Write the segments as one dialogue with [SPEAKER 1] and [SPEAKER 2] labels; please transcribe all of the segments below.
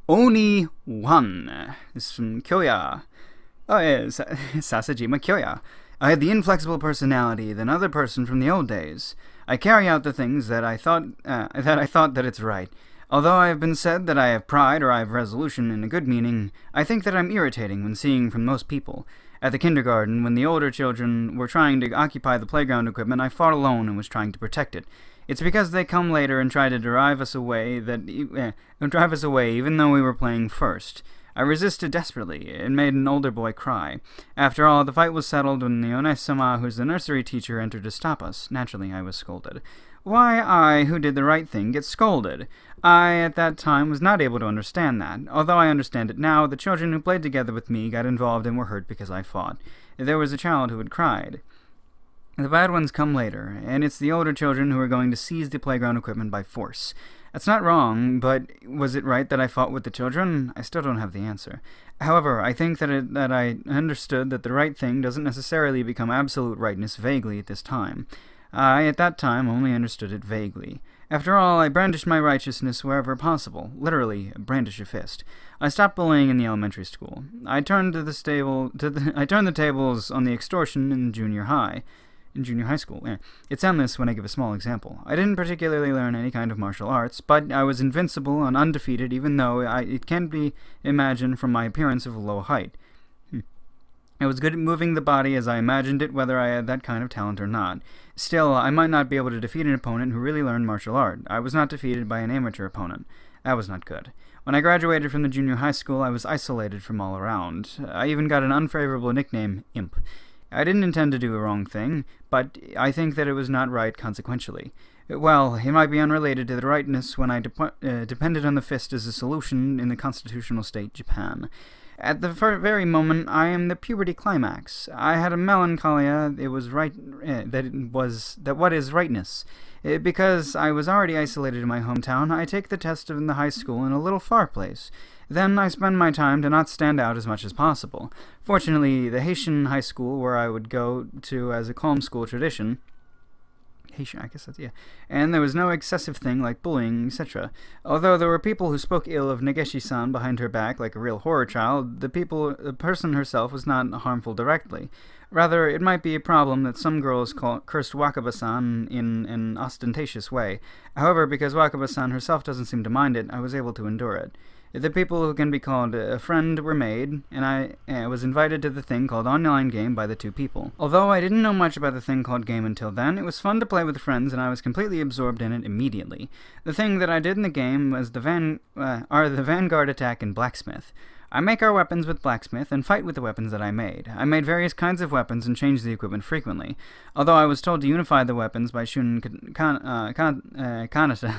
[SPEAKER 1] Oni One. This is from Kyouya. Oh, yeah, Sasajima Kyouya. I had the inflexible personality of another person from the old days. I carry out the things that I thought that it's right. Although I have been said that I have pride or I have resolution in a good meaning, I think that I'm irritating when seeing from most people. At the kindergarten, when the older children were trying to occupy the playground equipment, I fought alone and was trying to protect it. It's because they come later and try to drive us away even though we were playing first. I resisted desperately. It made an older boy cry. After all, the fight was settled when the Onesama, who's the nursery teacher, entered to stop us. Naturally, I was scolded. Why I, who did the right thing, get scolded? I, at that time, was not able to understand that. Although I understand it now, the children who played together with me got involved and were hurt because I fought. There was a child who had cried. The bad ones come later, and it's the older children who are going to seize the playground equipment by force. That's not wrong, but was it right that I fought with the children? I still don't have the answer. However, I think that I understood that the right thing doesn't necessarily become absolute rightness vaguely at this time. I, at that time, only understood it vaguely. After all, I brandished my righteousness wherever possible. Literally, brandish a fist. I stopped bullying in the elementary school. I turned the tables on the extortion in junior high school. It's endless when I give a small example. I didn't particularly learn any kind of martial arts, but I was invincible and undefeated even though it can be imagined from my appearance of low height. I was good at moving the body as I imagined it, whether I had that kind of talent or not. Still, I might not be able to defeat an opponent who really learned martial art. I was not defeated by an amateur opponent. That was not good. When I graduated from the junior high school, I was isolated from all around. I even got an unfavorable nickname, Imp. I didn't intend to do a wrong thing, but I think that it was not right consequentially. Well, it might be unrelated to the rightness when I depended on the fist as a solution in the constitutional state Japan. At the very moment, I am the puberty climax. I had a melancholia. It was right that what is rightness. Because I was already isolated in my hometown, I take the test in the high school in a little far place. Then I spend my time to not stand out as much as possible. Fortunately, the Haitian high school where I would go to as a calm school tradition. Haitian, I guess that's, yeah. And there was no excessive thing like bullying, etc. Although there were people who spoke ill of Nageshi-san behind her back like a real horror child, the person herself was not harmful directly. Rather, it might be a problem that some girls cursed Wakaba-san in an ostentatious way. However, because Wakaba-san herself doesn't seem to mind it, I was able to endure it. The people who can be called a friend were made, and I was invited to the thing called online game by the two people. Although I didn't know much about the thing called game until then, it was fun to play with friends, and I was completely absorbed in it immediately. The thing that I did in the game was the Vanguard attack and blacksmith. I make our weapons with blacksmith and fight with the weapons that I made. I made various kinds of weapons and changed the equipment frequently. Although I was told to unify the weapons by Shun Kanata.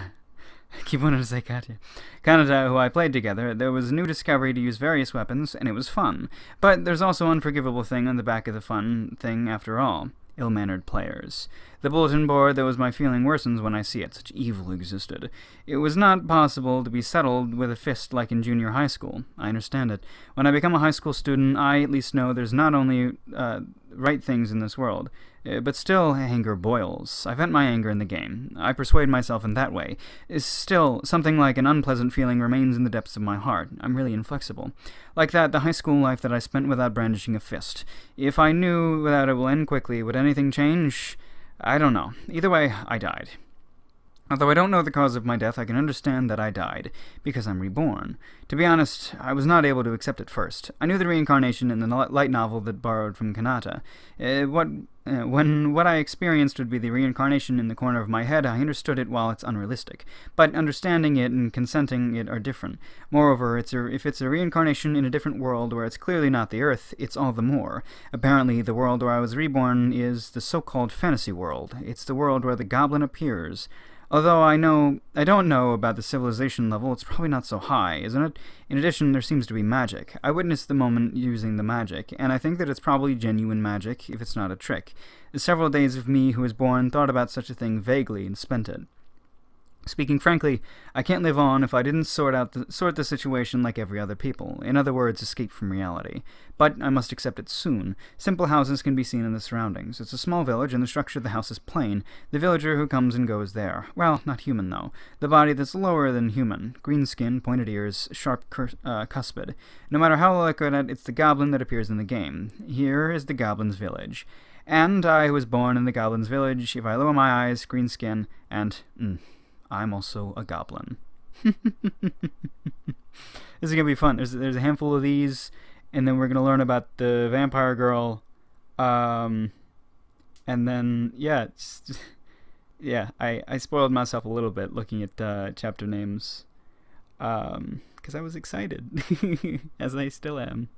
[SPEAKER 1] I keep wanting to say Katya. Kanata, who I played together, there was a new discovery to use various weapons, and it was fun. But there's also an unforgivable thing on the back of the fun thing after all. Ill-mannered players. The bulletin board that was my feeling worsens when I see it. Such evil existed. It was not possible to be settled with a fist like in junior high school. I understand it. When I become a high school student, I at least know there's not only right things in this world, but still anger boils. I vent my anger in the game. I persuade myself in that way. Still, something like an unpleasant feeling remains in the depths of my heart. I'm really inflexible. Like that, the high school life that I spent without brandishing a fist. If I knew that it will end quickly, would anything change? I don't know. Either way, I died. Although I don't know the cause of my death, I can understand that I died, because I'm reborn. To be honest, I was not able to accept it first. I knew the reincarnation in the light novel that borrowed from Kanata. When what I experienced would be the reincarnation in the corner of my head, I understood it while it's unrealistic. But understanding it and consenting it are different. Moreover, if it's a reincarnation in a different world where it's clearly not the Earth, it's all the more. Apparently, the world where I was reborn is the so-called fantasy world. It's the world where the goblin appears. Although I don't know about the civilization level, it's probably not so high, isn't it? In addition, there seems to be magic. I witnessed the moment using the magic, and I think that it's probably genuine magic, if it's not a trick. The several days of me who was born thought about such a thing vaguely and spent it. Speaking frankly, I can't live on if I didn't sort the situation like every other people. In other words, escape from reality. But I must accept it soon. Simple houses can be seen in the surroundings. It's a small village, and the structure of the house is plain. The villager who comes and goes there. Well, not human, though. The body that's lower than human. Green skin, pointed ears, sharp cuspid. No matter how well I look at it, it's the goblin that appears in the game. Here is the goblin's village. And I was born in the goblin's village. If I lower my eyes, green skin, and... I'm also a goblin. This is gonna be fun. There's a handful of these, and then we're gonna learn about the vampire girl, and then I spoiled myself a little bit looking at chapter names, because I was excited, as I still am.